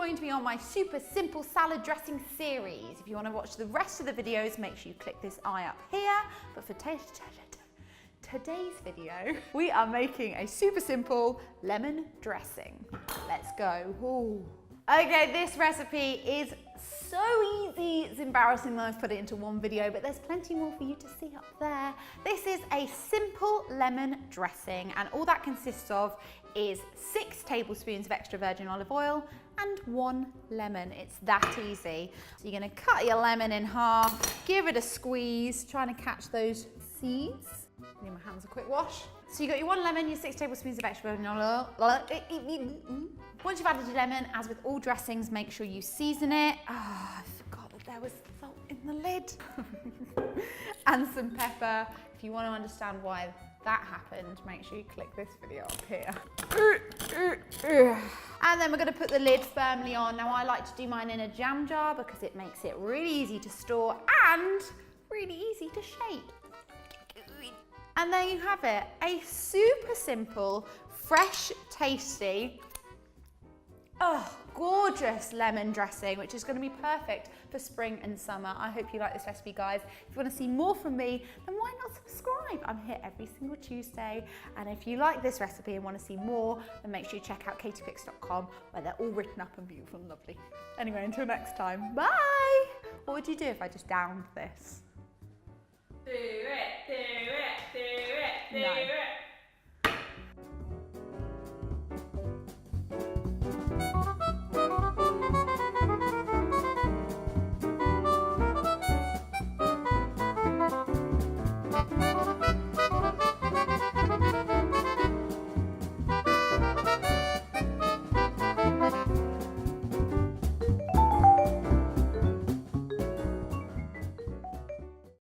joined me on my super simple salad dressing series. If you want to watch the rest of the videos, make sure you click this eye up here. But for today's video, we are making a super simple lemon dressing. Let's go. Ooh. Okay, this recipe is so easy, it's embarrassing that I've put it into one video, but there's plenty more for you to see up there. This is a simple lemon dressing, and all that consists of is 6 tablespoons of extra virgin olive oil and 1 lemon. It's that easy. So you're gonna cut your lemon in half, give it a squeeze, trying to catch those seeds. Give my hands a quick wash. So you got your 1 lemon, your 6 tablespoons of extra virgin olive oil. Once you've added your lemon, as with all dressings, make sure you season it. I forgot that there was salt in the lid. And some pepper. If you want to understand why that happened, make sure you click this video up here. And then we're going to put the lid firmly on. Now I like to do mine in a jam jar because it makes it really easy to store and really easy to shape. And there you have it, a super simple, fresh, tasty, gorgeous lemon dressing, which is going to be perfect for spring and summer. I hope you like this recipe, guys. If you want to see more from me, then why not subscribe? I'm here every single Tuesday. And if you like this recipe and want to see more, then make sure you check out Katie.Pix.com, where they're all written up and beautiful and lovely. Anyway, until next time, bye! What would you do if I just downed this? Do it, do it, do it, do No. it.